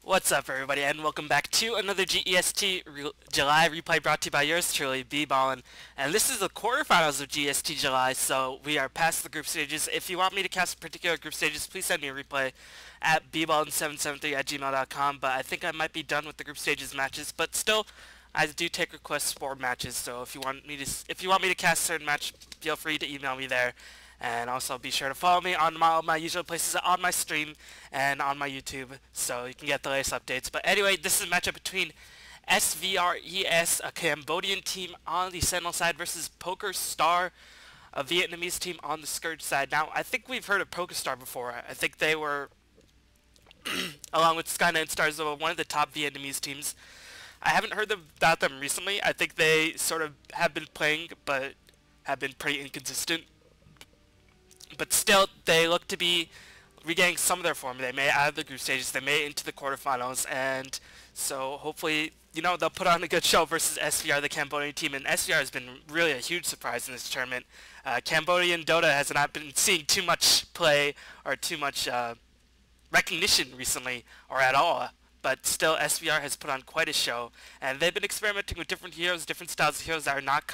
What's up, everybody, and welcome back to another GEST July replay brought to you by yours truly, B-Ballin. And this is the quarterfinals of GEST July, so we are past the group stages. If you want me to cast particular group stages, please send me a replay at bballin773@gmail.com. But I think I might be done with the group stages matches. But still, I do take requests for matches. So if you want me to cast a certain match, feel free to email me there. And also be sure to follow me on all my usual places on my stream and on my YouTube so you can get the latest updates. But anyway, this is a matchup between SVRES, a Cambodian team on the Sentinel side, versus PokerStar, a Vietnamese team on the Scourge side. Now, I think we've heard of PokerStar before. I think they were, along with Skynet Stars, one of the top Vietnamese teams. I haven't heard about them recently. I think they sort of have been playing, but have been pretty inconsistent. But still, they look to be regaining some of their form. They made it out of the group stages. They made it into the quarterfinals. And so hopefully, they'll put on a good show versus SVR, the Cambodian team. And SVR has been really a huge surprise in this tournament. Cambodian Dota has not been seeing too much play or too much recognition recently, or at all. But still, SVR has put on quite a show. And they've been experimenting with different heroes, different styles of heroes that are not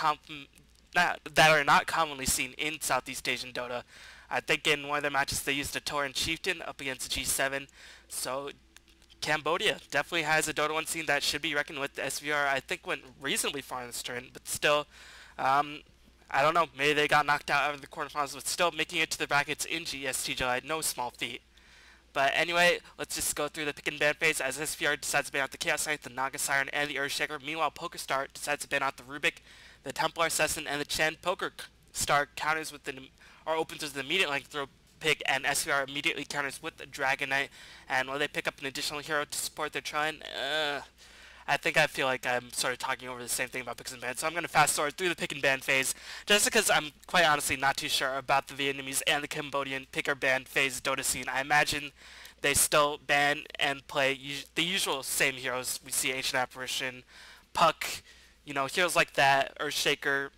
commonly seen in Southeast Asian Dota. I think in one of their matches they used a Tauren Chieftain up against G7. So Cambodia definitely has a Dota 1 scene that should be reckoned with. The SVR, I think, went reasonably far in this turn, but still, I don't know, maybe they got knocked out of the quarterfinals, but still making it to the brackets in GEST July, no small feat. But anyway, let's just go through the pick and ban phase as SVR decides to ban out the Chaos Knight, the Naga Siren, and the Earthshaker. Meanwhile, PokerStar decides to ban out the Rubik, the Templar Assassin, and the Chen. PokerStar counters with opens with the immediate length throw pick, and SVR immediately counters with the Dragon Knight. And will they pick up an additional hero to support their Trine? I feel like I'm sort of talking over the same thing about picks and bans, so I'm going to fast forward through the pick and ban phase, just because I'm quite honestly not too sure about the Vietnamese and the Cambodian pick or ban phase Dota scene. I imagine they still ban and play the usual same heroes. We see Ancient Apparition, Puck, heroes like that, Earthshaker.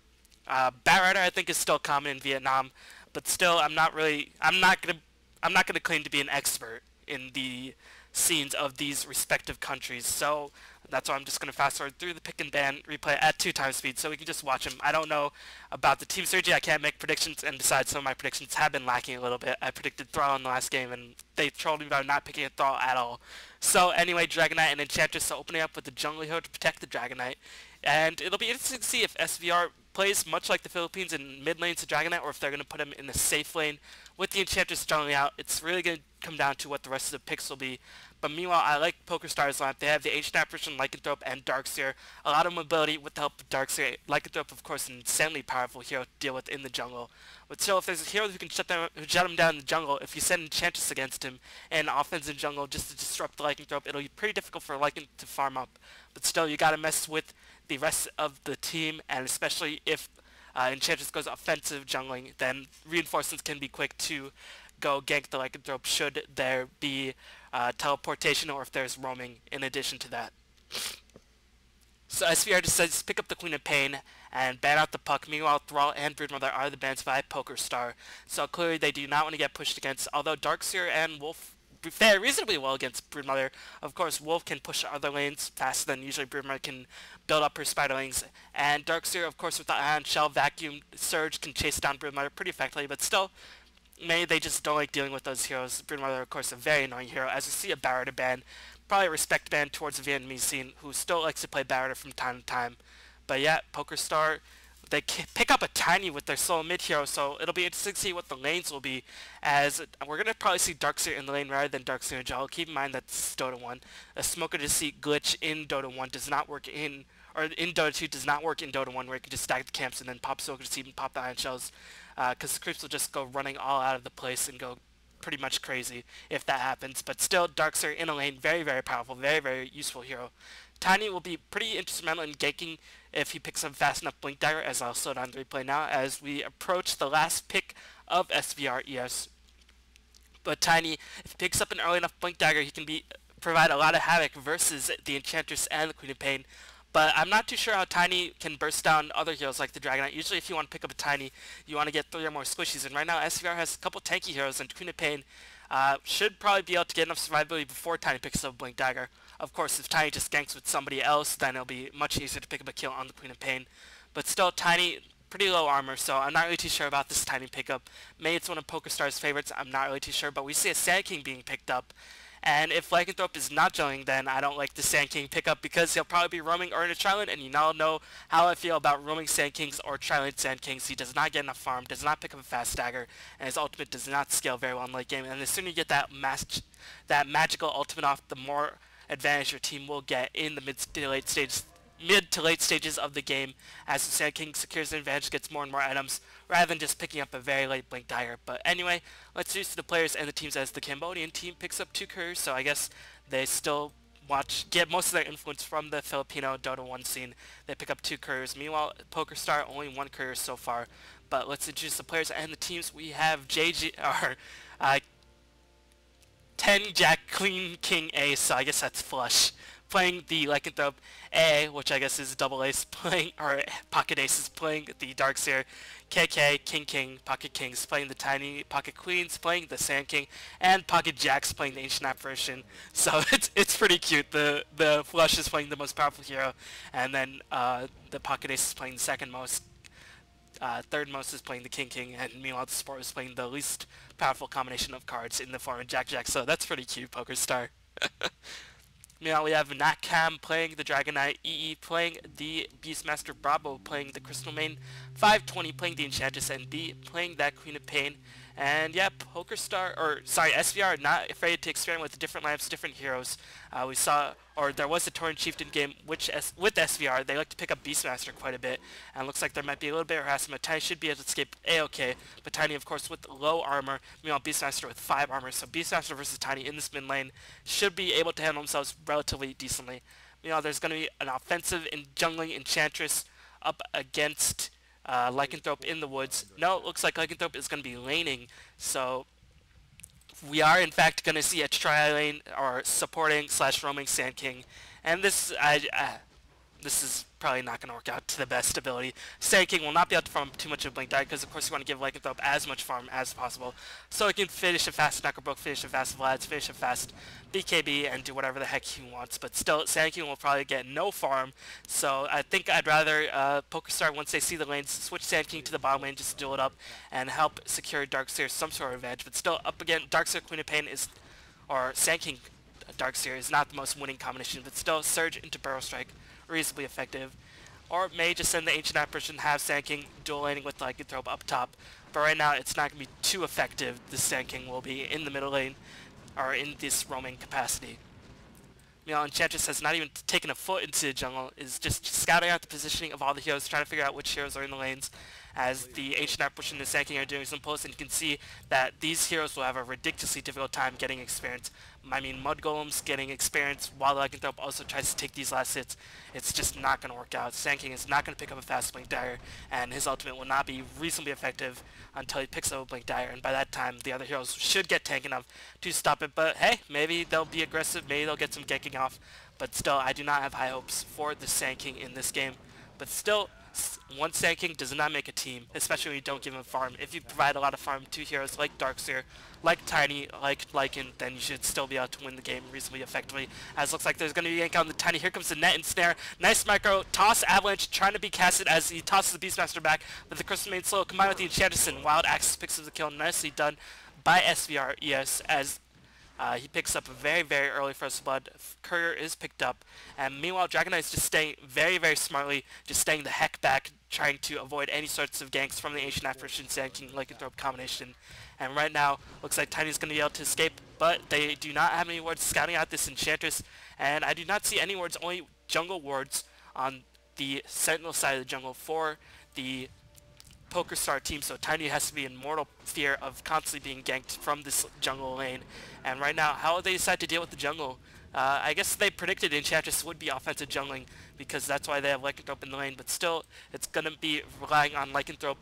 Batrider I think is still common in Vietnam, but still I'm not gonna claim to be an expert in the scenes of these respective countries. So that's why I'm just gonna fast forward through the pick and ban replay at 2x speed so we can just watch them. I don't know about the team strategy. I can't make predictions, and besides, some of my predictions have been lacking a little bit. I predicted Thrall in the last game and they trolled me about not picking a Thrall at all. So anyway, Dragon Knight and Enchantress, so opening up with the Jungle Hero to protect the Dragon Knight. And it'll be interesting to see if SVR plays much like the Philippines in mid lanes to Dragon Knight, or if they're going to put him in the safe lane with the Enchantress jungling out. It's really going to come down to what the rest of the picks will be. But meanwhile, I like PokerStar's lineup. They have the Ancient Apparition, Lycanthrope, and Darkseer. A lot of mobility with the help of Darkseer. Lycanthrope, of course, an insanely powerful hero to deal with in the jungle. But still, if there's a hero who can shut him down in the jungle, if you send Enchantress against him and offense in jungle just to disrupt the Lycanthrope, it'll be pretty difficult for Lycan to farm up. But still, you gotta mess with the rest of the team, and especially if Enchantress goes offensive jungling, then reinforcements can be quick to go gank the Lycanthrope should there be teleportation or if there's roaming in addition to that. So SVR decides to pick up the Queen of Pain and ban out the Puck. Meanwhile, Thrall and Broodmother are the bans by PokerStar. So clearly they do not want to get pushed against, although Darkseer and Wolf fare reasonably well against Broodmother. Of course, Wolf can push other lanes faster than usually Broodmother can build up her spiderlings. And Darkseer, of course, with the Ion Shell Vacuum Surge can chase down Broodmother pretty effectively, but still, maybe they just don't like dealing with those heroes. Broodmother, of course, a very annoying hero, as we see a Batrider ban. Probably a respect ban towards the Vietnamese scene, who still likes to play Batrider from time to time. But yeah, PokerStar, they pick up a Tiny with their solo mid hero, so it'll be interesting to see what the lanes will be, as we're going to probably see Darkseer in the lane rather than Darkseer in jungle. Keep in mind that's Dota 1. A Smoker Deceit glitch in Dota 1 does not work in Dota 2 does not work in Dota 1, where you can just stack the camps and then pop Smoker Deceit and pop the Iron Shells, because the creeps will just go running all out of the place and go pretty much crazy if that happens. But still, Darkseer in a lane, very, very powerful, very, very useful hero. Tiny will be pretty instrumental in ganking if he picks up fast enough Blink Dagger, as I'll slow down the replay now as we approach the last pick of SVRES. But Tiny, if he picks up an early enough Blink Dagger, he can provide a lot of havoc versus the Enchantress and the Queen of Pain. But I'm not too sure how Tiny can burst down other heroes like the Dragon Knight. Usually if you want to pick up a Tiny, you want to get 3 or more squishies. And right now SVR has a couple tanky heroes, and Queen of Pain Should probably be able to get enough survivability before Tiny picks up Blink Dagger. Of course, if Tiny just ganks with somebody else, then it'll be much easier to pick up a kill on the Queen of Pain. But still, Tiny, pretty low armor, so I'm not really too sure about this Tiny pickup. Maybe it's one of PokerStar's favorites, I'm not really too sure, but we see a Sand King being picked up. And if Lycanthrope is not jungling, then I don't like the Sand King pickup because he'll probably be roaming or in a Trilane, and you all know how I feel about roaming Sand Kings or Trilane Sand Kings. He does not get enough farm, does not pick up a fast dagger, and his ultimate does not scale very well in late game. And the sooner you get that magical ultimate off, the more advantage your team will get in the mid to late stages of the game as the Sand King secures an advantage, gets more and more items, rather than just picking up a very late Blink Dagger. But anyway, let's introduce the players and the teams as the Cambodian team picks up 2 couriers, so I guess they still get most of their influence from the Filipino Dota 1 scene. They pick up 2 couriers. Meanwhile, PokerStar only 1 courier so far. But let's introduce the players and the teams. We have 10 Jack Queen King Ace, so I guess that's flush, playing the Lycanthrope. A, which I guess is double ace, playing, or pocket aces, playing the Darkseer. KK, King, Pocket Kings, playing the Tiny, Pocket Queens, playing the Sand King, and Pocket Jacks, playing the Ancient App version. So it's pretty cute. The flush is playing the most powerful hero, and then the Pocket Ace is playing the second most. Third most is playing the King, and meanwhile the Sport is playing the least powerful combination of cards in the form of Jack, so that's pretty cute, PokerStar. Meanwhile, we have Nakam playing the Dragon Knight, EE playing the Beastmaster, Bravo playing the Crystal Main, 520 playing the Enchantress, and B playing that Queen of Pain. And yeah, SVR not afraid to experiment with different lamps, different heroes. We saw, or there was a Tauren Chieftain game with SVR. They like to pick up Beastmaster quite a bit, and looks like there might be a little bit of harassment. Tiny should be able to escape A-OK, but Tiny, of course, with low armor. Meanwhile, Beastmaster with 5 armor, so Beastmaster versus Tiny in this mid lane should be able to handle themselves relatively decently. Meanwhile, there's going to be an offensive in jungling Enchantress up against Lycanthrope in the woods. No, it looks like Lycanthrope is going to be laning, so we are in fact going to see a tri-lane or supporting / roaming Sand King, and this is probably not going to work out to the best ability. Sand King will not be able to farm too much of Blink Dagger because of course you want to give Lycanthrope as much farm as possible, so he can finish a fast Knucklebrook, finish a fast Vlad's, finish a fast BKB, and do whatever the heck he wants. But still, Sand King will probably get no farm, so I think I'd rather PokerStar, once they see the lanes, switch Sand King to the bottom lane just to duel it up and help secure Darkseer some sort of advantage. But still, up again, Darkseer Queen of Pain is, or Sand King Darkseer is not the most winning combination, but still, Surge into Barrel Strike, reasonably effective. Or may just send the Ancient Apparition, have Sand King dual laning with Lycanthrope up top. But right now, it's not going to be too effective. The Sand King will be in the middle lane, or in this roaming capacity. Meanwhile, Enchantress has not even taken a foot into the jungle, is just scouting out the positioning of all the heroes, trying to figure out which heroes are in the lanes, as the Ancient Apparition and the Sand King are doing some pulls, and you can see that these heroes will have a ridiculously difficult time getting experience. I mean, Mud Golem's getting experience while Lycanthrope also tries to take these last hits. It's just not going to work out. Sand King is not going to pick up a fast Blink Dagger, and his ultimate will not be reasonably effective until he picks up a Blink Dagger, and by that time the other heroes should get tank enough to stop it. But hey, maybe they'll be aggressive, maybe they'll get some ganking off, but still, I do not have high hopes for the Sand King in this game. But still, one Sand King does not make a team, especially when you don't give him farm. If you provide a lot of farm to heroes like Darkseer, like Tiny, like Lycan, then you should still be able to win the game reasonably effectively. As looks like there's going to be a yank on the Tiny. Here comes the net and snare. Nice micro. Toss Avalanche trying to be casted as he tosses the Beastmaster back, but the Crystal Main slow combined with the Enchantress and Wild Axis picks up the kill. Nicely done by SVR ES as he picks up a very, very early first blood. Courier is picked up, and meanwhile Dragon Knight is just staying very, very smartly, just staying the heck back, trying to avoid any sorts of ganks from the Ancient Apparition Sand King Lycanthrope combination. And right now, looks like Tiny's going to be able to escape, but they do not have any wards scouting out this Enchantress, and I do not see any wards, only jungle wards on the Sentinel side of the jungle for the PokerStar team, so Tiny has to be in mortal fear of constantly being ganked from this jungle lane. And right now, how they decide to deal with the jungle? I guess they predicted Enchantress would be offensive jungling, because that's why they have Lycanthrope in the lane, but still, it's going to be relying on Lycanthrope,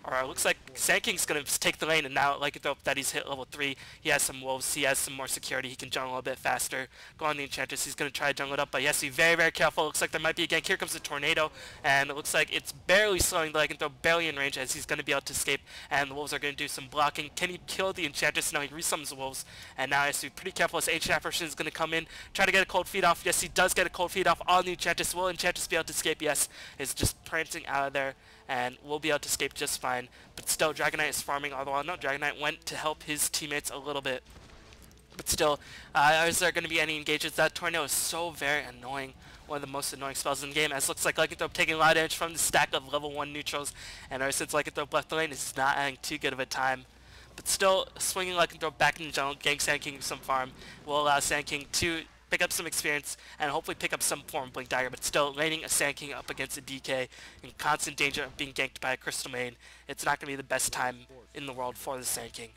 Or it looks like Sand King's going to take the lane, and now like that he's hit level 3, he has some wolves, he has some more security, he can jungle a bit faster. Go on the Enchantress, he's going to try to jungle it up, but he has to be very, very careful. Looks like there might be a gank. Here comes the Tornado, and it looks like it's barely slowing the Lycanthrope, barely in range, as he's going to be able to escape, and the wolves are going to do some blocking. Can he kill the Enchantress? No, he resummons the wolves, and now he has to be pretty careful as Ancient Apparition is going to come in, try to get a cold feed off. Yes, he does get a cold feed off on the Enchantress. Will Enchantress be able to escape? Yes, is just prancing out of there, and will be able to escape just fine. But still, Dragonite is farming all the while. No, Dragonite went to help his teammates a little bit. But still, is there going to be any engagements? That Tornado is so very annoying. One of the most annoying spells in the game, as looks like Lycanthrope taking a lot of damage from the stack of level 1 neutrals. And ever since Lycanthrope left the lane, it's not having too good of a time. But still, swinging Lycanthrope back in the jungle, getting Sand King some farm, will allow Sand King to pick up some experience and hopefully pick up some form of Blink Dagger, but still laning a Sand King up against a DK in constant danger of being ganked by a Crystal Main. It's not going to be the best time in the world for the Sand King.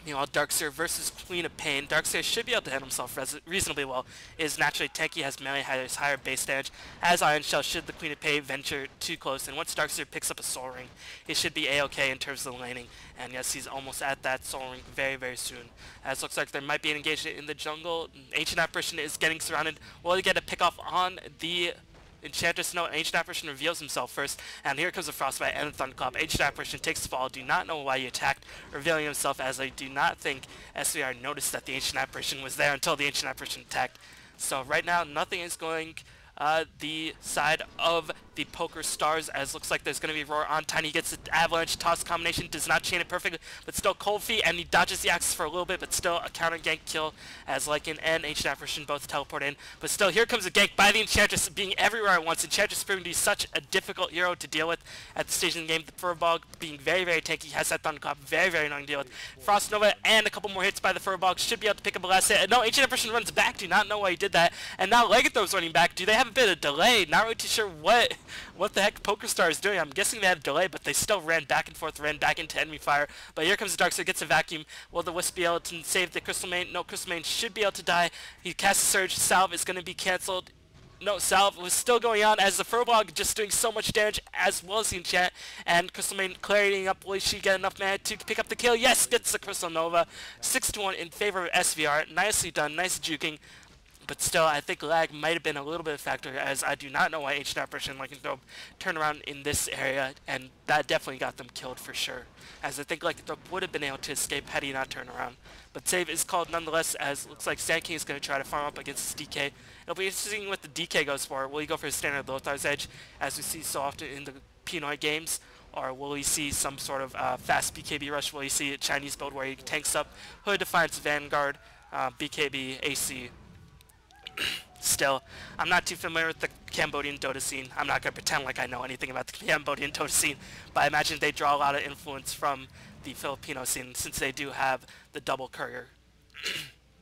Meanwhile, Darkseer versus Queen of Pain. Darkseer should be able to hit himself reasonably well. Is naturally tanky, has melee, has higher base damage, has Iron Shell should the Queen of Pain venture too close. And once Darkseer picks up a Soul Ring, he should be a-okay in terms of the laning. And yes, he's almost at that Soul Ring very, very soon. As looks like there might be an engagement in the jungle. Ancient Apparition is getting surrounded. Will he get a pick off on the Enchantress? No, Ancient Apparition reveals himself first, and here comes the Frostbite and the Thunderclap. Ancient Apparition takes the fall. Do not know why he attacked, revealing himself, as I do not think SVR noticed that the Ancient Apparition was there until the Ancient Apparition attacked. So right now, nothing is going the side of the PokerStars, as looks like there's going to be Roar on Tiny. He gets the Avalanche Toss combination, does not chain it perfectly, but still Cold Feet, and he dodges the Axis for a little bit, but still a counter gank kill as Lycan and Ancient Apparition both teleport in. But still, here comes a gank by the Enchantress, being everywhere at once. Enchantress proving to be such a difficult hero to deal with at the stage in the game. The Furbog being very, very tanky, has that Thunderclap, very, very annoying to deal with. Frost Nova and a couple more hits by the Furbog should be able to pick up a last hit. And no, Ancient Apparition runs back, do not know why he did that. And now Lycanthrope's running back. Do they have a bit of delay? Not really too sure what the heck PokerStar is doing. I'm guessing they have delay, but they still ran back and forth, ran back into enemy fire. But here comes the Darkseer, gets a vacuum. Will the Wisp be able to save the Crystal Main? No, Crystal Main should be able to die. He casts a Surge. Salve is going to be cancelled. No, Salve was still going on as the Furbog just doing so much damage, as well as the Enchant. And Crystal Main clearing up. Will she get enough mana to pick up the kill? Yes, gets the Crystal Nova. 6-1 in favor of SVR. Nicely done, nice juking. But still, I think lag might have been a little bit of a factor, as I do not know why Ancient Apparition Lycanthrope turned around in this area, and that definitely got them killed for sure. As I think Lycanthrope would have been able to escape had he not turned around. But save is called nonetheless, as it looks like Sand King is going to try to farm up against this DK. It'll be interesting what the DK goes for. Will he go for his standard Lothar's Edge, as we see so often in the Pinoy games? Or will he see some sort of fast BKB rush? Will he see a Chinese build where he tanks up Hood Defiance, Vanguard, BKB, AC? Still, I'm not too familiar with the Cambodian Dota scene. I'm not going to pretend like I know anything about the Cambodian Dota scene, but I imagine they draw a lot of influence from the Filipino scene, since they do have the double courier.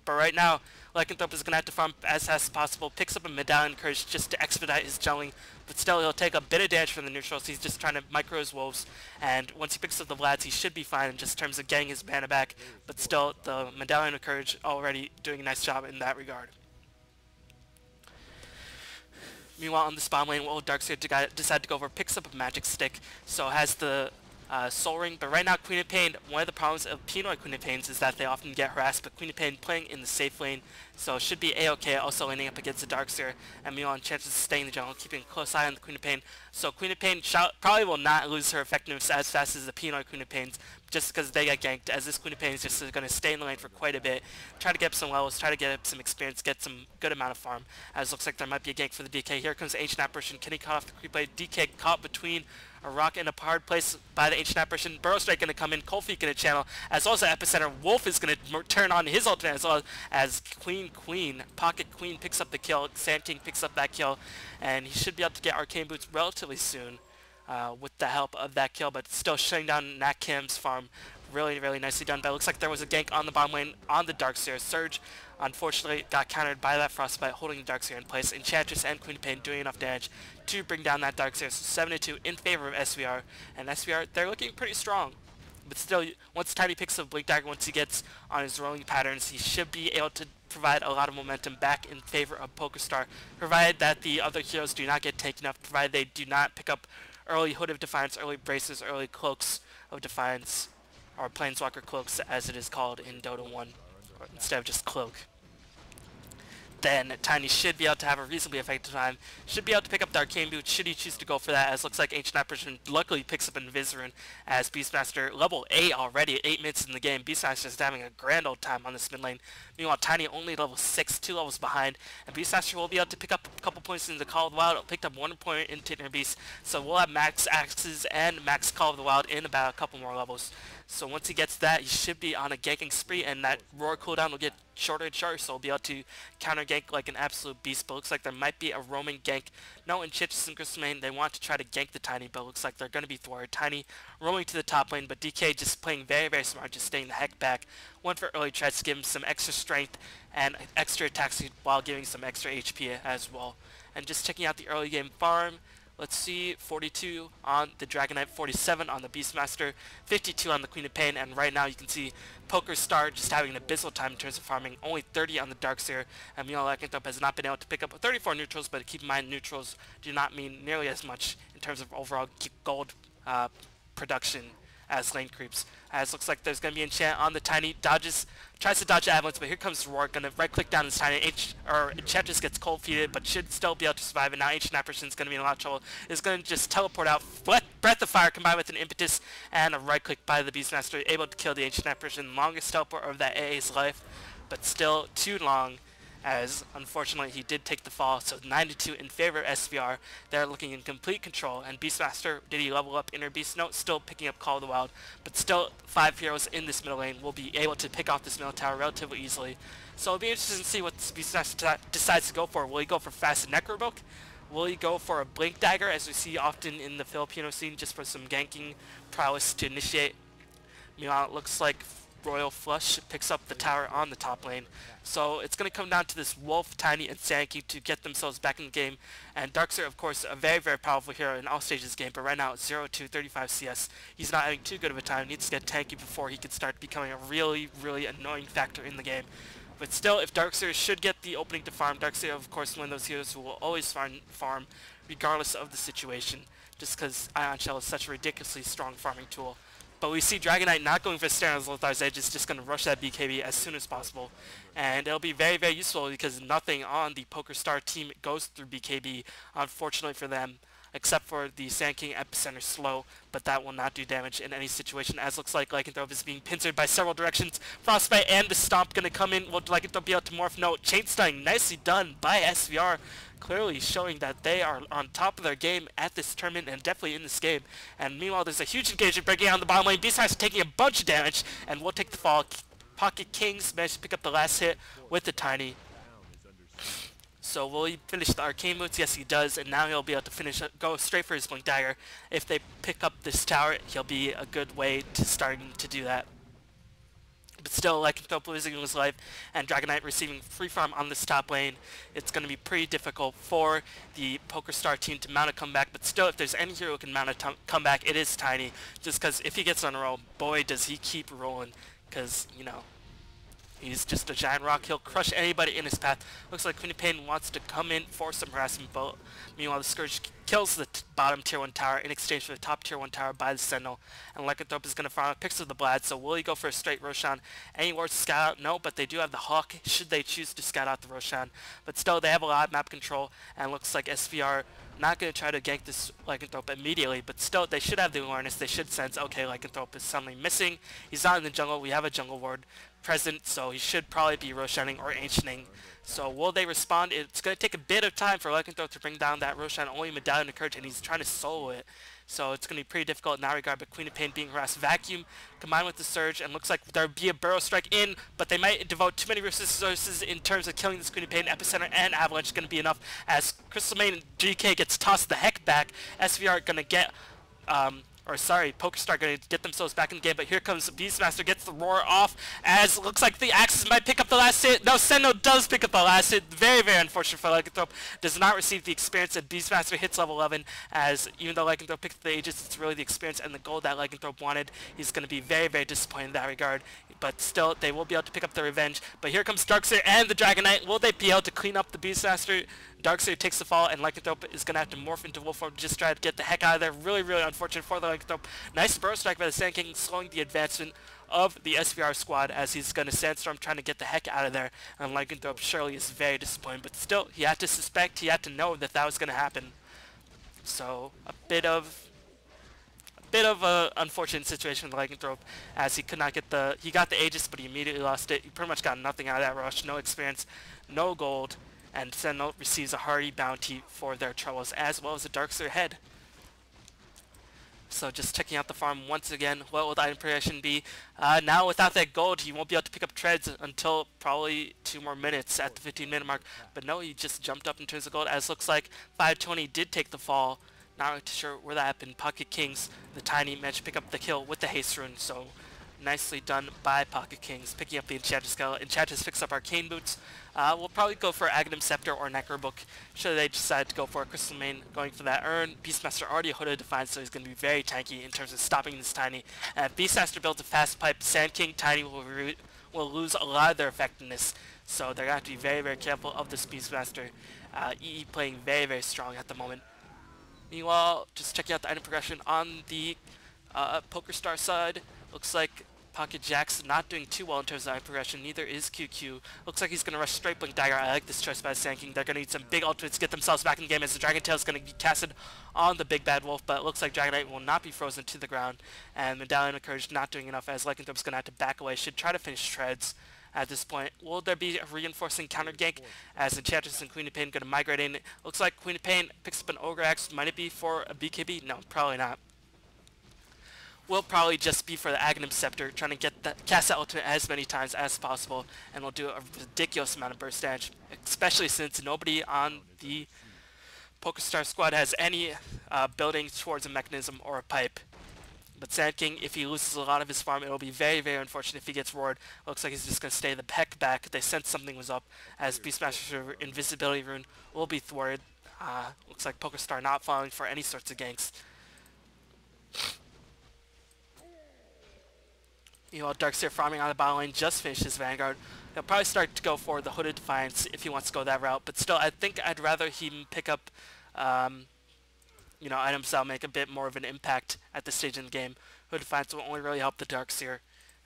But right now, Lycanthrope is going to have to farm as fast as possible, picks up a Medallion Courage just to expedite his jungling, but still he'll take a bit of damage from the neutrals. He's just trying to micro his wolves, and once he picks up the Vlads, he should be fine in just terms of getting his mana back, but still the Medallion of Courage already doing a nice job in that regard. Meanwhile, on the spawn lane, will Darkseer decide to go over, picks up a Magic Stick, so has the Soul Ring. But right now, Queen of Pain, one of the problems of Pinoy Queen of Pains is that they often get harassed, but Queen of Pain playing in the safe lane, so should be a-okay, also laning up against the Darkseer. And meanwhile, Enchantress is staying in the jungle, keeping a close eye on the Queen of Pain. So Queen of Pain probably will not lose her effectiveness as fast as the Pinoy Queen of Pains, just because they get ganked, as this Queen of Pain is just going to stay in the lane for quite a bit, try to get up some levels, try to get up some experience, get some good amount of farm, as looks like there might be a gank for the DK. Here comes the Ancient Apparition. Can he cut off the creep blade? DK caught between a rock and a hard place by the Ancient Apparition. Burrow Strike going to come in, Cold Feet going to channel, as well as the Epicenter. Wolf is going to turn on his ultimate, as well as Pocket Queen picks up the kill, Sand King picks up that kill, and he should be able to get Arcane Boots relatively soon with the help of that kill, but still shutting down Nat Cam's farm. Really, really nicely done, but it looks like there was a gank on the bottom lane on the Darkseer. Surge, unfortunately, got countered by that Frostbite, holding the Darkseer in place. Enchantress and Queen of Pain doing enough damage to bring down that Darkseer. So 7-2 in favor of SVR, and SVR, they're looking pretty strong. But still, once Tiny picks up Blink Dagger, once he gets on his rolling patterns, he should be able to provide a lot of momentum back in favor of PokerStar, provided that the other heroes do not get taken up, provided they do not pick up early Hood of Defiance, early Braces, early Cloaks of Defiance, or Planeswalker Cloaks as it is called in Dota 1, instead of just Cloak, then Tiny should be able to have a reasonably effective time. Should be able to pick up the Arcane Boot should he choose to go for that, as looks like Ancient Apparition luckily picks up Invisorin as Beastmaster level 8 already at 8 minutes in the game. Beastmaster is having a grand old time on this mid lane. Meanwhile, Tiny only level 6, 2 levels behind, and Beastmaster will be able to pick up a couple points into Call of the Wild. Picked up 1 point into Inner Beast, so we'll have max axes and max Call of the Wild in about a couple more levels. So once he gets that, he should be on a ganking spree, and that Roar cooldown will get shorter and shorter, so he'll be able to counter gank like an absolute beast. But looks like there might be a roaming gank. No, Enchantress and Crystalmain, they want to try to gank the Tiny, but looks like they're going to be thwarted. Tiny roaming to the top lane, but DK just playing very, very smart, just staying the heck back. One for early tries to give him some extra strength and extra attacks while giving some extra HP as well. And just checking out the early game farm. Let's see, 42 on the Dragon Knight, 47 on the Beastmaster, 52 on the Queen of Pain, and right now you can see PokerStar just having an abysmal time in terms of farming, only 30 on the Darkseer, and meanwhile Lycanthrope has not been able to pick up 34 neutrals, but keep in mind neutrals do not mean nearly as much in terms of overall gold production as lane creeps. As looks like there's going to be enchant on the Tiny, tries to dodge Avalanche, but here comes Roar, going to right click down his Tiny, Enchantress gets cold feeded, but should still be able to survive, and now Ancient Apparition is going to be in a lot of trouble. It's going to just teleport out, Breath of Fire combined with an Impetus, and a right click by the Beastmaster, able to kill the Ancient Apparition, longest teleport of that AA's life, but still too long, as unfortunately he did take the fall. So 92 in favor of SVR. They're looking in complete control, and Beastmaster, did he level up Inner Beast? No, still picking up Call of the Wild, but still 5 heroes in this middle lane will be able to pick off this middle tower relatively easily. So it'll be interesting to see what Beastmaster decides to go for. Will he go for Fast Necrobook? Will he go for a Blink Dagger, as we see often in the Filipino scene, just for some ganking prowess to initiate? Meanwhile, it looks like Royal Flush picks up the tower on the top lane. So it's going to come down to this Wolf, Tiny, and Sankey to get themselves back in the game. And Darkseer, of course, a very, very powerful hero in all stages of the game, but right now it's 0-2, 35 CS. He's not having too good of a time. Needs to get tanky before he can start becoming a really, really annoying factor in the game. But still, if Darkseer should get the opening to farm, Darkseer, of course, one of those heroes who will always farm regardless of the situation, just because Ion Shell is such a ridiculously strong farming tool. But we see Dragon Knight not going for Stare on Zoltar's Edge, is just going to rush that BKB as soon as possible. And it'll be very, very useful because nothing on the PokerStar team goes through BKB, unfortunately for them, except for the Sand King Epicenter slow, but that will not do damage in any situation, as looks like Lycanthrope is being pincered by several directions. Frostbite and the Stomp going to come in. Will Lycanthrope be able to morph? No. Chain Stunning, nicely done by SVR. Clearly showing that they are on top of their game at this tournament and definitely in this game. And meanwhile, there's a huge engagement breaking out on the bottom lane. Beastmaster taking a bunch of damage, and will take the fall. Pocket Kings managed to pick up the last hit with the Tiny. So will he finish the Arcane Boots? Yes, he does, and now he'll be able to go straight for his Blink Dagger. If they pick up this tower, he'll be a good way to starting to do that. But still, Lycanthrope losing his life, and Dragon Knight receiving free farm on this top lane. It's going to be pretty difficult for the PokerStar team to mount a comeback, but still, if there's any hero who can mount a comeback, it is Tiny. Just because if he gets on a roll, boy, does he keep rolling, because, you know, he's just a giant rock. He'll crush anybody in his path. Looks like Queen of Pain wants to come in for some harassment, but meanwhile the Scourge kills the bottom tier 1 tower in exchange for the top tier 1 tower by the Sentinel. And Lycanthrope is going to farm up picks of the Blad, so will he go for a straight Roshan? Any wards to scout out? No, but they do have the Hawk, should they choose to scout out the Roshan. But still, they have a lot of map control, and looks like SVR not going to try to gank this Lycanthrope immediately, but still, they should have the awareness. They should sense, okay, Lycanthrope is suddenly missing. He's not in the jungle. We have a jungle ward present, so he should probably be Roshaning or Ancienting. So will they respond? It's going to take a bit of time for Lycanthrope to bring down that Roshan, only Medallion of Courage, and he's trying to solo it. So it's going to be pretty difficult in that regard, but Queen of Pain being harassed. Vacuum combined with the Surge, and looks like there'll be a Burrow Strike in, but they might devote too many resources in terms of killing this Queen of Pain. Epicenter and Avalanche is going to be enough, as Crystalmain and GK gets tossed the heck back. SVR going to get... PokerStar going to get themselves back in the game, but here comes Beastmaster, gets the Roar off, as looks like the Axes might pick up the last hit. No, Senno does pick up the last hit. Very, very unfortunate for Lycanthrope. Does not receive the experience, and Beastmaster hits level 11, as even though Lycanthrope picked up the Aegis, it's really the experience and the gold that Lycanthrope wanted. He's going to be very, very disappointed in that regard, but still, they will be able to pick up the revenge. But here comes Darkseer and the Dragon Knight. Will they be able to clean up the Beastmaster? Darkseer takes the fall, and Lycanthrope is going to have to morph into wolf form to just try to get the heck out of there. Really, really unfortunate for the Lycanthrope. Nice burrow strike by the Sand King, slowing the advancement of the SVR squad as he's going to Sandstorm, trying to get the heck out of there. And Lycanthrope surely is very disappointed, but still, he had to suspect, he had to know that that was going to happen. So, a bit of a unfortunate situation with Lycanthrope, as he could not get he got the Aegis, but he immediately lost it. He pretty much got nothing out of that rush, no experience, no gold, and Sentinel receives a hearty bounty for their troubles, as well as a Darkseer head. So just checking out the farm once again. What will the item progression be? Now without that gold, he won't be able to pick up treads until probably 2 more minutes at the 15-minute mark. But no, he just jumped up in terms of gold, as looks like 520 did take the fall. Not really sure where that happened. Pocket Kings, the tiny, managed to pick up the kill with the haste rune. So nicely done by Pocket Kings, picking up the Enchantress Skeleton. Enchantress picks up Arcane Boots. We'll probably go for Aghanim Scepter or Necrobook, should they decide to go for a Crystal Main, going for that urn. Beastmaster already hooded Defiance, so he's going to be very tanky in terms of stopping this Tiny. If Beastmaster builds a fast pipe, Sand King, Tiny will lose a lot of their effectiveness, so they're going to have to be very, very careful of this Beastmaster. EE playing very, very strong at the moment. Meanwhile, just checking out the item progression on the PokerStar side. Looks like Pocket Jack's not doing too well in terms of item progression. Neither is QQ. Looks like he's going to rush straight Blink Dagger. I like this choice by the Sand King. They're going to need some big ultimates to get themselves back in the game, as the Dragon Tail is going to be casted on the Big Bad Wolf, but it looks like Dragonite will not be frozen to the ground. And Medallion of Courage not doing enough, as Lycanthrope's going to have to back away. Should try to finish treads at this point. Will there be a reinforcing counter gank, as Enchantress and Queen of Pain going to migrate in? Looks like Queen of Pain picks up an Ogre Axe. Might it be for a BKB? No, probably not. Will probably just be for the Aghanim Scepter, trying to get cast that ultimate as many times as possible, and will do a ridiculous amount of burst damage, especially since nobody on the PokerStar squad has any building towards a mechanism or a pipe. But Sand King, if he loses a lot of his farm, it will be very, very unfortunate if he gets roared. Looks like he's just going to stay the heck back. They sense something was up, as Beastmaster's Invisibility Rune will be thwarted. Looks like PokerStar not falling for any sorts of ganks. Meanwhile, Darkseer farming on the bottom lane just finished his Vanguard. He'll probably start to go for the Hooded Defiance if he wants to go that route, but still, I think I'd rather him pick up, items that'll make a bit more of an impact at this stage in the game. Hooded Defiance will only really help the Darkseer.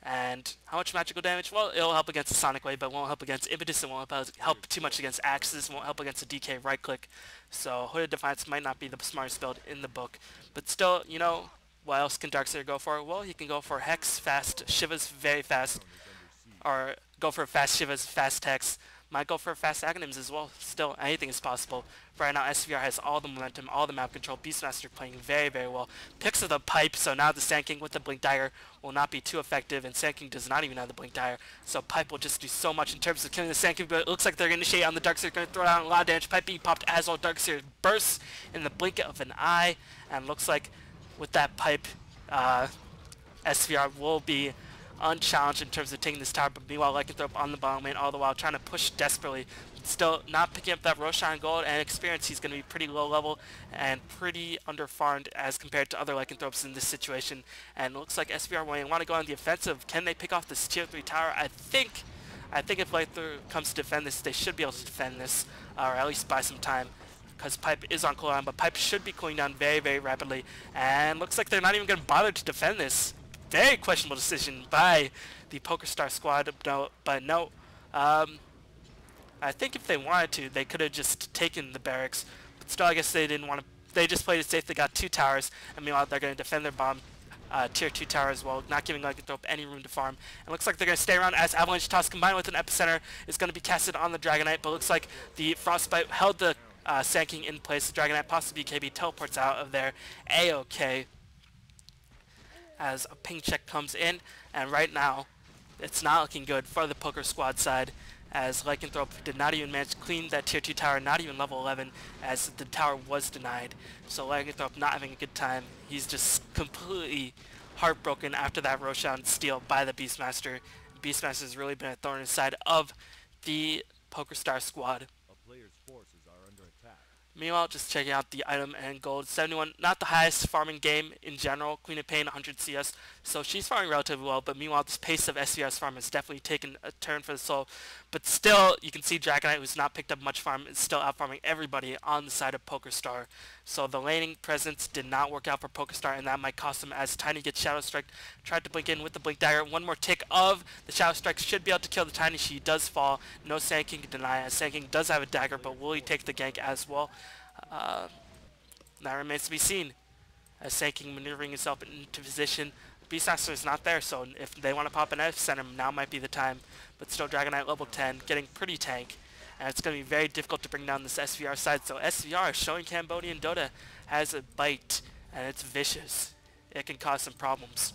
And how much magical damage? Well, it'll help against the Sonic Wave, but won't help against Impetus, and won't help too much against Axes, won't help against the DK right-click. So Hooded Defiance might not be the smartest build in the book, but still, what else can Darkseer go for? Well, he can go for Hex, fast, Shivas very fast, or go for fast Shivas, fast Hex. Might go for fast Aghanims as well. Still, anything is possible. Right now, SVR has all the momentum, all the map control. Beastmaster playing very, very well. Picks of the pipe, so now the Sand King with the Blink Dagger will not be too effective, and Sand King does not even have the Blink Dagger, so pipe will just do so much in terms of killing the Sand King, but it looks like they're going to initiate on the Darkseer, going to throw down a lot of damage. Pipe being popped as well. Darkseer bursts in the blink of an eye, and looks like with that pipe, SVR will be unchallenged in terms of taking this tower, but meanwhile Lycanthrope on the bottom lane all the while trying to push desperately. Still not picking up that Roshan gold and experience. He's going to be pretty low level and pretty underfarmed as compared to other Lycanthropes in this situation, and it looks like SVR want to go on the offensive. Can they pick off this tier 3 tower? I think if Lycanthrope comes to defend this, they should be able to defend this, or at least buy some time, because Pipe is on cooldown, but Pipe should be cooling down very, very rapidly, and looks like they're not even going to bother to defend this. Very questionable decision by the PokerStar squad, but no. I think if they wanted to, they could have just taken the barracks, but still I guess they didn't want to. They just played it safe. They got 2 towers, and meanwhile they're going to defend their bomb tier 2 tower as well, not giving Lycanthrope any room to farm. And looks like they're going to stay around as Avalanche Toss combined with an Epicenter is going to be casted on the Dragonite, but looks like the Frostbite held the Sand King in place. The Dragonite, possibly BKB, teleports out of there. A-OK. As a ping check comes in, and right now it's not looking good for the Poker squad side, as Lycanthrope did not even manage to clean that tier 2 tower, not even level 11, as the tower was denied. So Lycanthrope not having a good time. He's just completely heartbroken after that Roshan steal by the Beastmaster. Beastmaster has really been a thorn in the side of the PokerStar squad. A player's forces are under attack. Meanwhile, just checking out the item and gold. 71, not the highest farming game in general. Queen of Pain, 100 CS. So she's farming relatively well, but meanwhile this pace of SVR's farm has definitely taken a turn for the soul. But still, you can see Dragonite, who's not picked up much farm, is still out farming everybody on the side of PokerStar. So the laning presence did not work out for PokerStar, and that might cost him as Tiny gets Shadow Strike. Tried to blink in with the Blink Dagger. One more tick of the Shadow Strike should be able to kill the Tiny. She does fall. No Sand King can deny, as Sand King does have a dagger, but will he take the gank as well? That remains to be seen, as Sand King maneuvering himself into position. Beastmaster is not there, so if they want to pop an F center, now might be the time. But still, Dragonite level 10, getting pretty tank. And it's going to be very difficult to bring down this SVR side. So SVR, showing Cambodian Dota, has a bite, and it's vicious. It can cause some problems.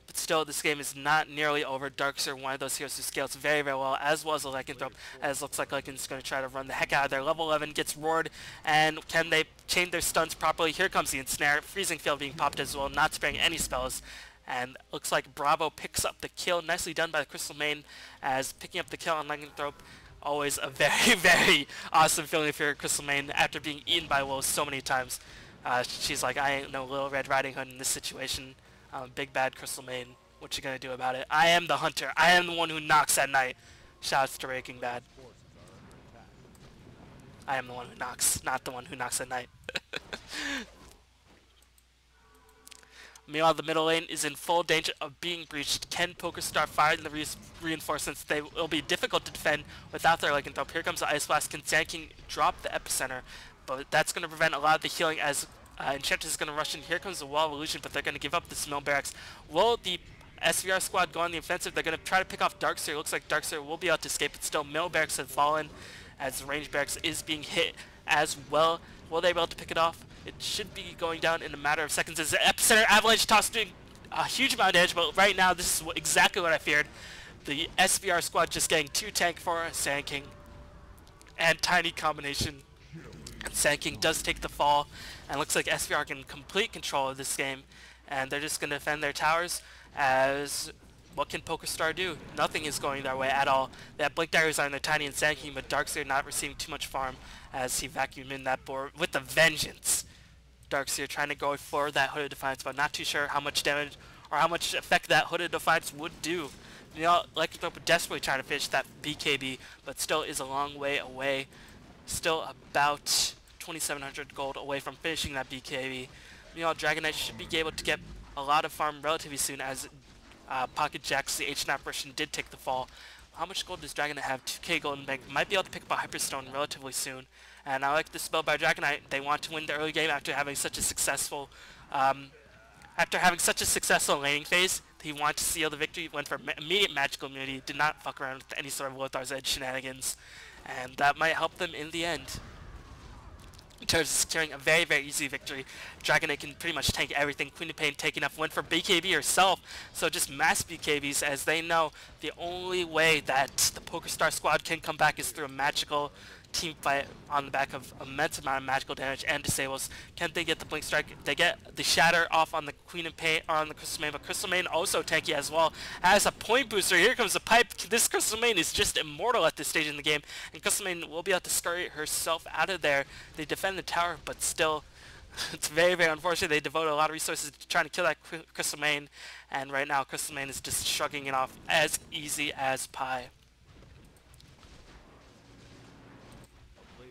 But still, this game is not nearly over. Darkseer, one of those heroes who scales very, very well as a Lycanthrope, as looks like Lycan's going to try to run the heck out of there. Level 11 gets roared, and can they chain their stuns properly? Here comes the Ensnare. Freezing Field being popped as well, not sparing any spells. And looks like Bravo picks up the kill. Nicely done by the Crystal Main, as picking up the kill on Lycanthrope. Always a very, very awesome feeling if you're a Crystal Main after being eaten by wolves so many times. She's like, I ain't no Little Red Riding Hood in this situation. Big bad Crystal Main. What you gonna do about it? I am the hunter. I am the one who knocks at night. Shouts to Breaking Bad. I am the one who knocks, not the one who knocks at night. Meanwhile, the middle lane is in full danger of being breached. Can PokerStar fire the reinforcements? They will be difficult to defend without their Lycanthrope. Here comes the Ice Blast. Can Sand King drop the epicenter? But that's going to prevent a lot of the healing, as Enchantress is going to rush in. Here comes the Wall of Illusion, but they're going to give up this Mill Barracks. Will the SVR squad go on the offensive? They're going to try to pick off Darkseer. It looks like Darkseer will be able to escape, but still Mill Barracks have fallen, as the Range Barracks is being hit as well. Will they be able to pick it off? It should be going down in a matter of seconds, as the Epicenter Avalanche Toss doing a huge amount of damage, but right now this is exactly what I feared. The SVR squad just getting 2 tank for Sand King and Tiny combination. And Sand King does take the fall, and looks like SVR can complete control of this game, and they're just going to defend their towers. As what can PokerStar do? Nothing is going their way at all. They have Blink Daggers on their Tiny and Sand King, but Darkseer not receiving too much farm, as he vacuumed in that board with a vengeance. Darkseer trying to go for that Hooded Defiance, but not too sure how much damage or how much effect that Hooded Defiance would do. You know, Lycanthrope desperately trying to finish that BKB, but still is a long way away. Still about 2,700 gold away from finishing that BKB. You know, Dragonite should be able to get a lot of farm relatively soon, as Pocket Jacks, the H-Snap version, did take the fall. How much gold does Dragonite have? 2k gold in bank. Might be able to pick up a Hyperstone relatively soon. And I like the spell by Dragonite. They want to win the early game after having such a successful laning phase. He wanted to seal the victory, went for immediate magical immunity, did not fuck around with any sort of Lothar's Edge shenanigans. And that might help them in the end. In terms of securing a very, very easy victory, Dragonite can pretty much tank everything. Queen of Pain taking up, went for BKB herself, so just mass BKBs, as they know the only way that the PokerStar squad can come back is through a magical team fight on the back of immense amount of magical damage and disables. Can they get the Blink Strike? They get the Shatter off on the Queen of Pain, or on the Crystal Main, but Crystal Main also tanky as well. As a point booster, here comes the pipe. This Crystal Main is just immortal at this stage in the game, and Crystal Main will be able to scurry herself out of there. They defend the tower, but still, it's very, very unfortunate. They devote a lot of resources to trying to kill that Crystal Main, and right now Crystal Main is just shrugging it off as easy as pie.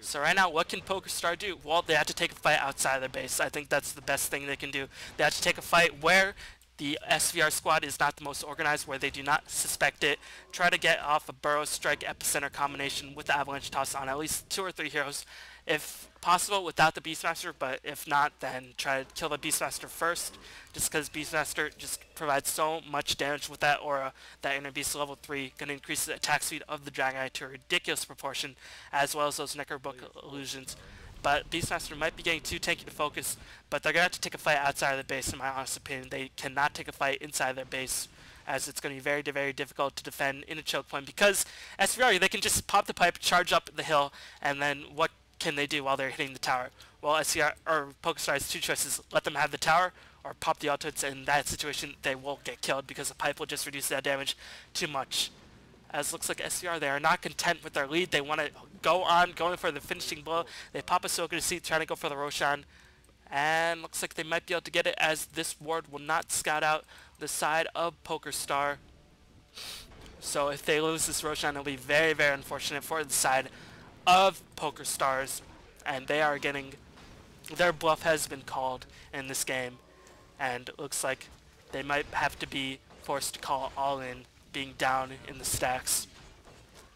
So right now, what can PokerStar do? Well, they have to take a fight outside of their base. I think that's the best thing they can do. They have to take a fight where the SVR squad is not the most organized, where they do not suspect it. Try to get off a Burrow Strike Epicenter combination with the Avalanche Toss on at least 2 or 3 heroes, if possible, without the Beastmaster, but if not, then try to kill the Beastmaster first, just because Beastmaster just provides so much damage with that aura. That Inner Beast level 3 going to increase the attack speed of the Dragonite to a ridiculous proportion, as well as those Necrobook illusions. But Beastmaster might be getting too tanky to focus, but they're going to have to take a fight outside of the base, in my honest opinion. They cannot take a fight inside their base, as it's going to be very, very difficult to defend in a choke point, because SVR, they can just pop the pipe, charge up the hill, and then what can they do while they're hitting the tower? Well, SVR, or PokerStar has 2 choices. Let them have the tower, or pop the ultimates. In that situation, they will get killed, because the pipe will just reduce that damage too much. As looks like SVR, they are not content with their lead. They want to go on, going for the finishing blow. They pop a Soaker to see, trying to go for the Roshan, And looks like they might be able to get it, as this ward will not scout out the side of PokerStar. So if they lose this Roshan, it'll be very, very unfortunate for the side of PokerStars. And they are getting... Their bluff has been called in this game. And it looks like they might have to be forced to call all in, being down in the stacks.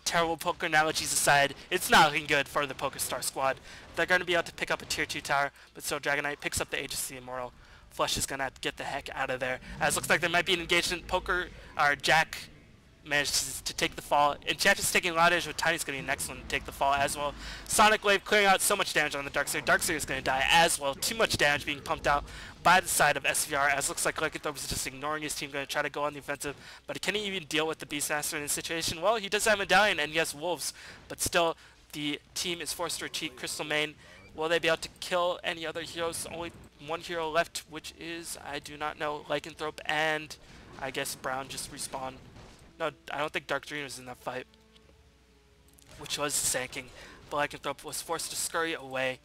Terrible poker analogies aside, it's not looking good for the PokerStar squad. They're going to be able to pick up a tier 2 tower, but still Dragonite picks up the Agency Immortal. Flush is going to have to get the heck out of there, as it looks like there might be an engagement. Jack manages to take the fall. Enchantress taking a lot of damage, but Tiny's going to be the next one to take the fall as well. Sonic Wave clearing out so much damage on the Darkseer. Darkseer is going to die as well. Too much damage being pumped out by the side of SVR, as looks like Lycanthrope is just ignoring his team, going to try to go on the offensive. But can he even deal with the Beastmaster in this situation? Well, he does have Medallion and he has Wolves, but still the team is forced to retreat. Crystal Main, will they be able to kill any other heroes? Only one hero left, which is, I do not know, Lycanthrope, and I guess Brown just respawn. No, I don't think Dark Dream was in that fight, which was Sanking, but Lycanthrope was forced to scurry away.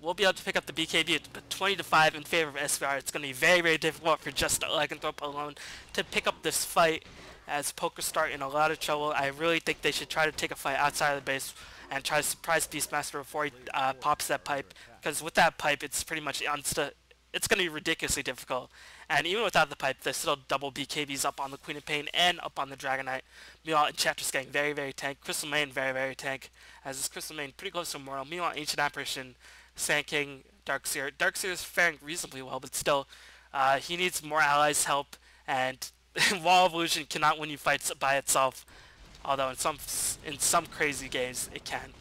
We'll be able to pick up the BKB, but 20-5 in favor of SVR. It's going to be very, very difficult for just Lycanthrope alone to pick up this fight, as PokerStar in a lot of trouble. I really think they should try to take a fight outside of the base and try to surprise Beastmaster before he pops that pipe, because with that pipe, it's pretty much it's going to be ridiculously difficult. And even without the pipe, there's still double BKBs up on the Queen of Pain and up on the Dragonite. Meanwhile, Enchantress getting very, very tank. Crystal Main very, very tank, as this Crystal Main pretty close to Immortal. Meanwhile, Ancient Apparition, Sand King, Darkseer. Darkseer is faring reasonably well, but still, he needs more allies' help, and Wall of Illusion cannot win you fights by itself, although in some crazy games it can.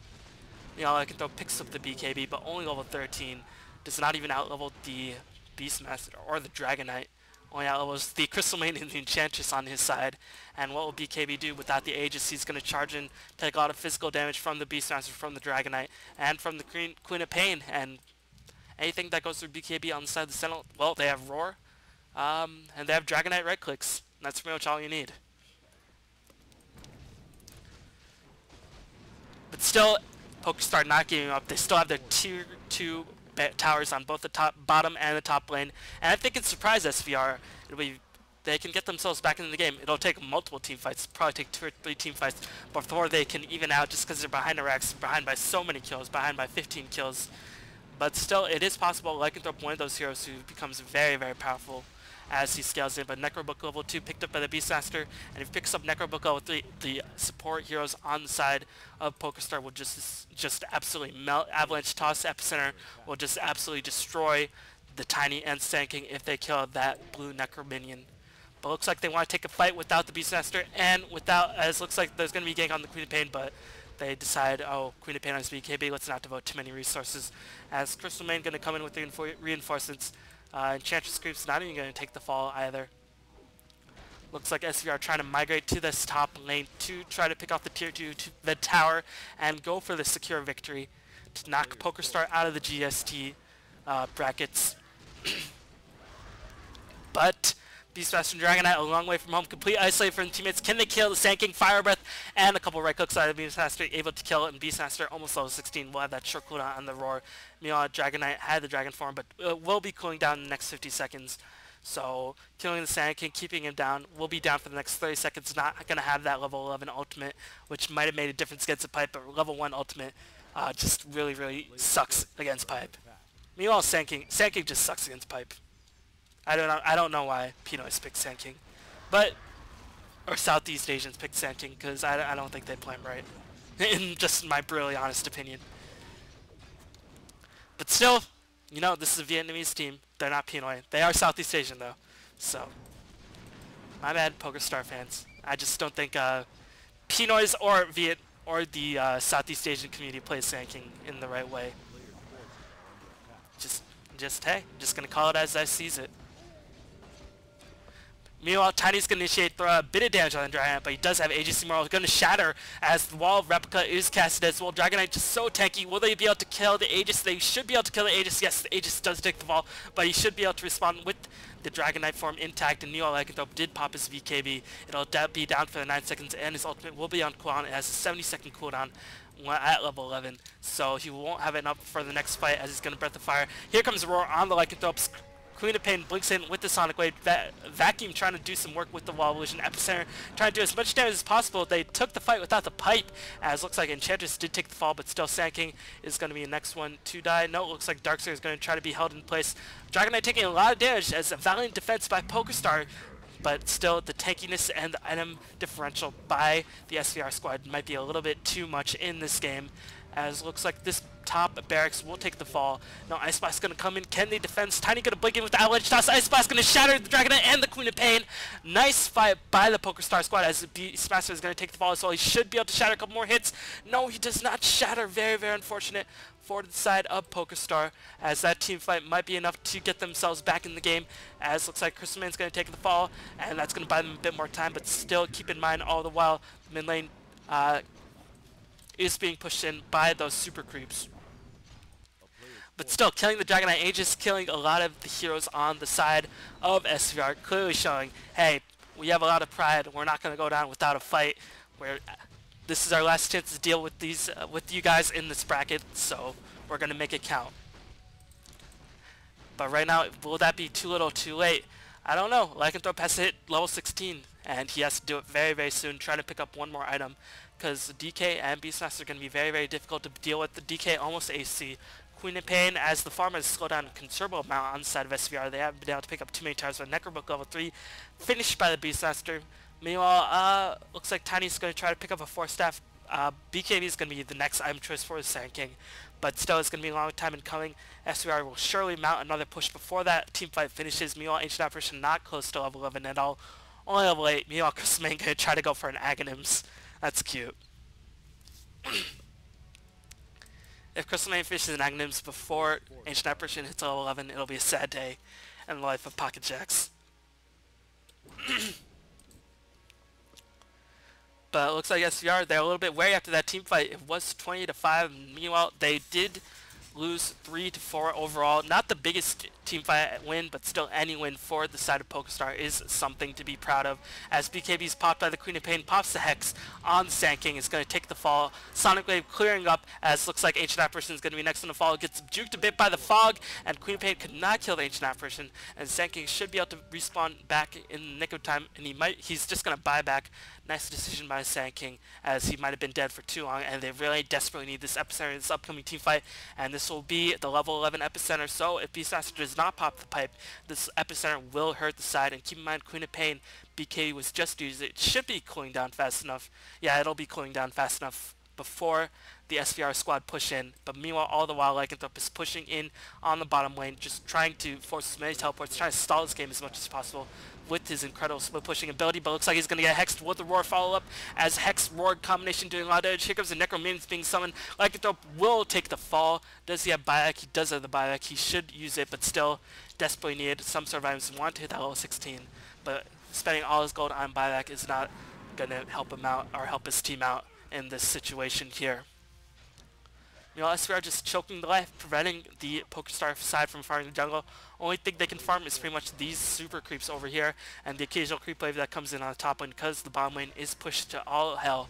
Meanwhile, Lycanthrope picks up the BKB, but only level 13. Does not even outlevel the Beastmaster or the Dragonite. Only outlevels the Crystal Main and the Enchantress on his side. And what will BKB do without the Aegis? He's going to charge in, take a lot of physical damage from the Beastmaster, from the Dragonite, and from the Queen of Pain. And anything that goes through BKB on the side of the Sentinel, well, they have Roar, and they have Dragonite right clicks. And that's pretty much all you need. But still, PokerStar not giving up. They still have their tier 2 towers on both the bottom and the top lane, and I think it's surprise SVR. They can get themselves back into the game. It'll take multiple team fights, probably take 2 or 3 team fights before they can even out, just because they're behind the racks, behind by so many kills, behind by 15 kills. But still, it is possible Lycanthrope, one of those heroes who becomes very, very powerful as he scales in. But Necrobook level 2 picked up by the Beastmaster, and if he picks up Necrobook level 3, the support heroes on the side of PokerStar will just absolutely melt. Avalanche Toss Epicenter will just absolutely destroy the Tiny and Sanking if they kill that blue Necro minion. But looks like they want to take a fight without the Beastmaster, and without, as looks like there's going to be a gank on the Queen of Pain, but they decide, oh, Queen of Pain has BKB, let's not devote too many resources, as Crystal Main going to come in with reinforcements. Enchantress Creep's not even going to take the fall either. Looks like SVR trying to migrate to this top lane to try to pick off the tier 2 to the tower and go for the secure victory to knock PokerStar out of the GST brackets. But Beastmaster and Dragonite a long way from home, complete isolated from teammates. Can they kill the Sand King? Fire Breath and a couple right clicks out of Beastmaster, able to kill it, and Beastmaster almost level 16 will have that short cooldown on the Roar. Meanwhile, Dragonite had the Dragon form, but will be cooling down in the next 50 seconds. So killing the Sand King, keeping him down, will be down for the next 30 seconds. Not going to have that level 11 ultimate, which might have made a difference against the Pipe, but level 1 ultimate just really, really sucks against Pipe. Meanwhile, Sand King just sucks against Pipe. I don't know why Pinoy's picked Sand King, or Southeast Asians picked Sand King, because I don't think they play him right, in just my really honest opinion. But still, you know, this is a Vietnamese team. They're not Pinoy. They are Southeast Asian though, so my bad, PokerStar fans. I just don't think Pinoys or the Southeast Asian community plays Sand King in the right way. Hey, I'm just gonna call it as I sees it. Meanwhile, Tiny's going to initiate, throw a bit of damage on the Dragon Knight, but he does have Aegis Immortal. Going to shatter as the Wall of Replica is casted as well. Dragon Knight just so tanky. Will they be able to kill the Aegis? They should be able to kill the Aegis. Yes, the Aegis does take the fall, but he should be able to respond with the Dragon Knight form intact. And Neo Lycanthrope did pop his VKB. It'll be down for the 9 seconds, and his ultimate will be on cooldown. It has a 70-second cooldown at level 11, so he won't have it up for the next fight as he's going to Breath of Fire. Here comes Roar on the Lycanthrope. Queen of Pain blinks in with the Sonic Wave. Vacuum trying to do some work with the Wall of Illusion. Epicenter trying to do as much damage as possible. They took the fight without the pipe, as looks like Enchantress did take the fall, but still Sand King is going to be the next one to die. No, it looks like Darkseer is going to try to be held in place. Dragon Knight taking a lot of damage as a valiant defense by PokerStar, but still the tankiness and the item differential by the SVR squad might be a little bit too much in this game, as looks like this top barracks will take the fall. Now Ice Blast going to come in. Can they defend? Tiny going to blink in with the Avalanche Toss. Ice Blast going to shatter the Dragon Knight and the Queen of Pain. Nice fight by the PokerStar squad as Beastmaster is going to take the fall as well. He should be able to shatter a couple more hits. No, he does not shatter. Very, very unfortunate for the side of PokerStar, as that team fight might be enough to get themselves back in the game, as looks like Crystal Man's going to take the fall, and that's going to buy them a bit more time, but still keep in mind all the while mid lane is being pushed in by those super creeps. But still, killing the Dragon Knight Aegis, killing a lot of the heroes on the side of SVR, clearly showing, hey, we have a lot of pride. We're not going to go down without a fight. This is our last chance to deal with these, with you guys in this bracket, so we're going to make it count. But right now, will that be too little, too late? I don't know. Lycanthrope has to hit level 16, and he has to do it very, very soon, trying to pick up one more item, because DK and Beastmaster are going to be very, very difficult to deal with. The DK almost AC. Queen of Pain, as the farm has slowed down a considerable amount on the side of SVR. They haven't been able to pick up too many times, but Necrobook level 3 finished by the Beastmaster. Meanwhile, looks like Tiny's going to try to pick up a 4-staff. BKB is going to be the next item choice for the Sand King, but still it's going to be a long time in coming. SVR will surely mount another push before that team fight finishes. Meanwhile, Ancient Apparition not close to level 11 at all, only level 8. Meanwhile, Crystal Man going to try to go for an Aghanims. That's cute. If Crystal Man finishes an Aghanims before Ancient Apparition hits level 11, it'll be a sad day in the life of Pocket Jacks. But it looks like SVR, they're a little bit wary after that team fight. It was 20-5. Meanwhile, they did lose 3-4 overall. Not the biggest team fight win, but still any win for the side of PokerStar is something to be proud of. As BKB's popped by the Queen of Pain, pops the Hex on Sand King, is going to take the fall. Sonic Wave clearing up, as looks like Ancient Apparition is going to be next on the fall. Gets juked a bit by the fog, and Queen of Pain could not kill the Ancient Apparition, and Sand King should be able to respawn back in the nick of time, and he's just going to buy back. Nice decision by Sand King, as he might have been dead for too long, and they really desperately need this Epicenter in this upcoming team fight, and this will be the level 11 Epicenter. So if Beastmaster does not pop the pipe, this Epicenter will hurt the side. And keep in mind, Queen of Pain, BK was just used. It should be cooling down fast enough. Yeah, it'll be cooling down fast enough before the SVR squad push in. But meanwhile, all the while, Lycanthrope is pushing in on the bottom lane, just trying to force as many teleports, trying to stall this game as much as possible with his incredible split pushing ability. But looks like he's going to get hexed with the Roar follow-up, as Hex Roar combination doing a lot of damage. Here comes the Necrominions being summoned. Lycanthrope will take the fall. Does he have buyback? He does have the buyback. He should use it, but still desperately needed some sort of items. Want to hit that level 16, but spending all his gold on buyback is not going to help him out or help his team out in this situation here. Meanwhile, SVR just choking the life, preventing the PokerStar side from farming the jungle. Only thing they can farm is pretty much these super creeps over here, and the occasional creep wave that comes in on the top lane, because the bottom lane is pushed to all hell.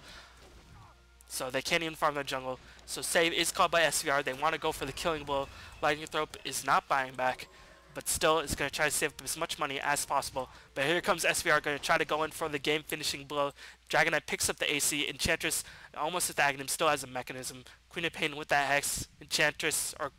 So they can't even farm the jungle. So save is called by SVR. They want to go for the killing blow. Lycanthrope is not buying back, but still is going to try to save up as much money as possible. But here comes SVR, going to try to go in for the game finishing blow. Dragon Knight picks up the AC. Enchantress almost at the Aghanim, still has a mechanism. Queen of Pain with that Hex. Enchantress or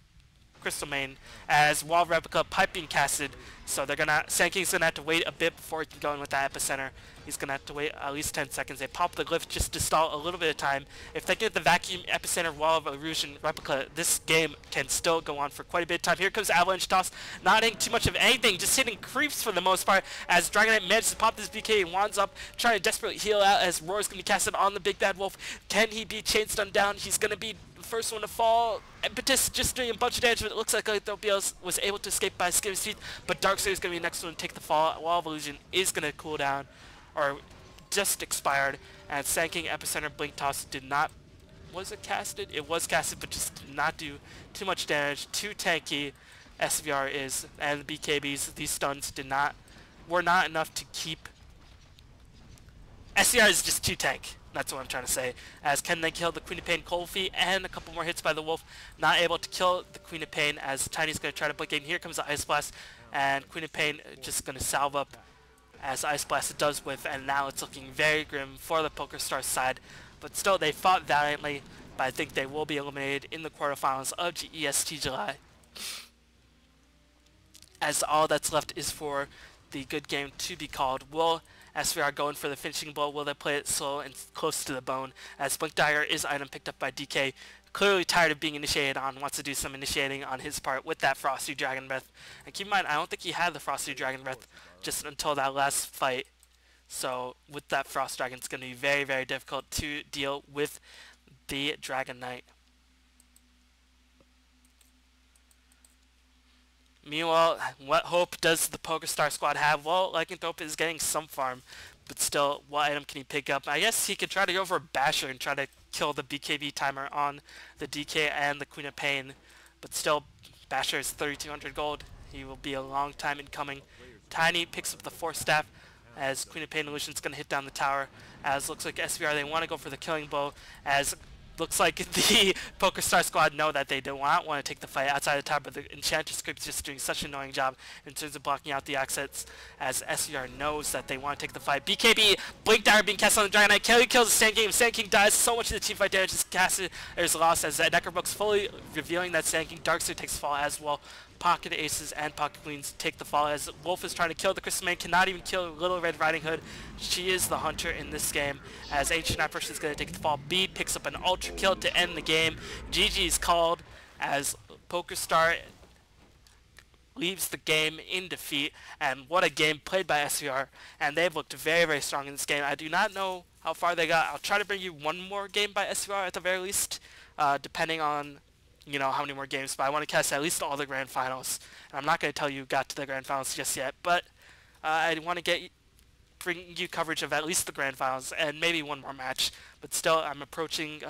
Crystal Main as Wall Replica pipe being casted. So they're gonna, Sand King's gonna have to wait a bit before he can go in with that Epicenter. He's gonna have to wait at least 10 seconds. They pop the glyph just to stall a little bit of time. If they get the Vacuum Epicenter Wall of Illusion Replica, this game can still go on for quite a bit of time. Here comes Avalanche Toss, not hitting too much of anything, just hitting creeps for the most part, as Dragon Knight manages to pop this BK and wands up, trying to desperately heal out as Roar's gonna be casted on the Big Bad Wolf. Can he be chain stunned down? He's gonna be the first one to fall. Impetus just doing a bunch of damage, but it looks like Lycanthropia was able to escape by skin of his teeth. But Darkseid is going to be the next one to take the fall. Wall of Illusion is going to cool down, or just expired. And Sanking Epicenter Blink Toss did not... Was it casted? It was casted, but just did not do too much damage. Too tanky SVR is, and the BKBs, these stuns were not enough to keep... SVR is just too tank. That's what I'm trying to say. As Ken then killed the Queen of Pain Cold Feet and a couple more hits by the Wolf. Not able to kill the Queen of Pain as Tiny's going to try to blink in. Here comes the Ice Blast, and Queen of Pain just going to salve up as Ice Blast it does with, and now it's looking very grim for the PokerStar side. But still, they fought valiantly, but I think they will be eliminated in the quarterfinals of GEST July. As all that's left is for the good game to be called. Will SVR going for the finishing blow? Will they play it slow and close to the bone? As Blink Dagger is item picked up by DK. Clearly tired of being initiated on, wants to do some initiating on his part with that Frosty Dragon Breath. And keep in mind, I don't think he had the Frosty Dragon Breath just until that last fight. So with that Frost Dragon, it's going to be very, very difficult to deal with the Dragon Knight. Meanwhile, what hope does the PokerStar squad have? Well, Lycanthrope is getting some farm, but still, what item can he pick up? I guess he could try to go for Basher and try to kill the BKB timer on the DK and the Queen of Pain, but still, Basher is 3,200 gold. He will be a long time in coming. Tiny picks up the Force Staff as Queen of Pain Illusion is going to hit down the tower, as looks like SVR, they want to go for the killing blow, as looks like the PokerStar squad know that they do not want to take the fight outside the tower, but the Enchantress Script is just doing such an annoying job in terms of blocking out the exits, as SVR knows that they want to take the fight. BKB, Blink Dagger being cast on the Dragon Knight, Kelly kills the Sand King, Sand King dies, so much of the team fight damage is casted, there's lost, as Necrobook's fully revealing that Sand King. Darkseid takes fall as well. Pocket Aces and Pocket Queens take the fall as Wolf is trying to kill the Crystal Maid, cannot even kill Little Red Riding Hood. She is the hunter in this game, as Ancient Apparition is going to take the fall. B picks up an Ultra Kill to end the game. GG is called as PokerStar leaves the game in defeat, and what a game played by SVR, and they've looked very, very strong in this game. I do not know how far they got. I'll try to bring you one more game by SVR at the very least, depending on how many more games, but I want to cast at least all the grand finals. And I'm not going to tell you who got to the grand finals just yet, but I want to bring you coverage of at least the grand finals and maybe one more match. But still, I'm approaching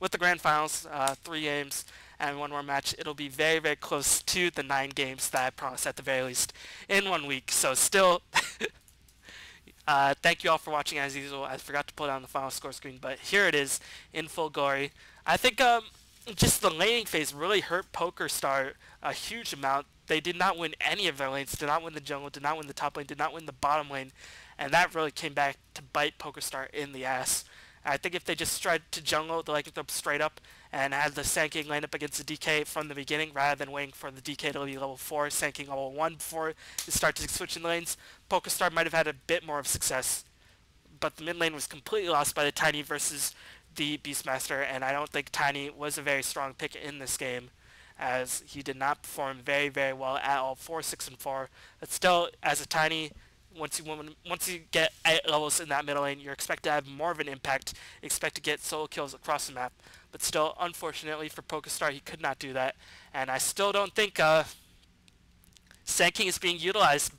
with the grand finals, 3 games and one more match. It'll be very, very close to the 9 games that I promised at the very least in 1 week. So still, thank you all for watching as usual. I forgot to pull down the final score screen, but here it is in full glory. I think just the laning phase really hurt PokerStar a huge amount. They did not win any of their lanes, did not win the jungle, did not win the top lane, did not win the bottom lane, and that really came back to bite PokerStar in the ass. I think if they just tried to jungle the Lycanthrope straight up and had the Sand King line up against the DK from the beginning rather than waiting for the DK to be level 4, Sand King level 1 before they start to switch in lanes, PokerStar might have had a bit more of success. But the mid lane was completely lost by the Tiny versus the Beastmaster, and I don't think Tiny was a very strong pick in this game, as he did not perform very, very well at all. 4, 6, and 4. But still, as a Tiny, once you get 8 levels in that middle lane, you're expected to have more of an impact. You expect to get solo kills across the map. But still, unfortunately for PokerStar, he could not do that. And I still don't think Sand King is being utilized.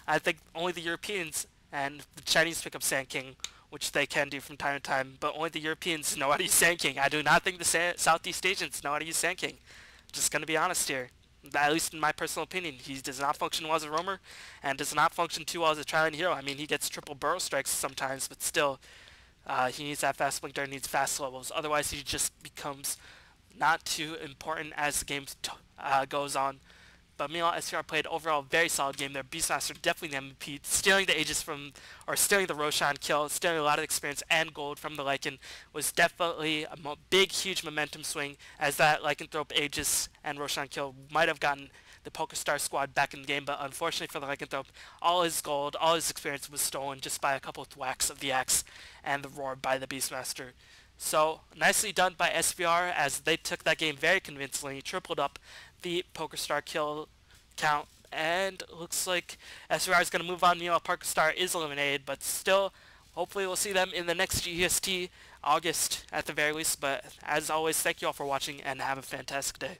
I think only the Europeans and the Chinese pick up Sand King, which they can do from time to time, but only the Europeans know how to use Sand King. I do not think the Southeast Asians know how to use Sand King. Just going to be honest here. At least in my personal opinion, he does not function well as a roamer, and does not function too well as a tri-lane hero. I mean, he gets triple burrow strikes sometimes, but still, he needs that fast blink dart, needs fast levels. Otherwise, he just becomes not too important as the game goes on. But meanwhile, SVR played overall a very solid game there. Beastmaster definitely the MVP, stealing the Aegis stealing the Roshan kill, stealing a lot of experience and gold from the Lycan was definitely a big, huge momentum swing, as that Lycanthrope Aegis and Roshan kill might have gotten the PokerStar squad back in the game, but unfortunately for the Lycanthrope, all his gold, all his experience was stolen just by a couple of thwacks of the axe and the roar by the Beastmaster. So, nicely done by SVR, as they took that game very convincingly, tripled up the PokerStar kill count, and looks like SVR is going to move on. PokerStar is eliminated, but still, hopefully we'll see them in the next GEST August at the very least. But as always, thank you all for watching and have a fantastic day.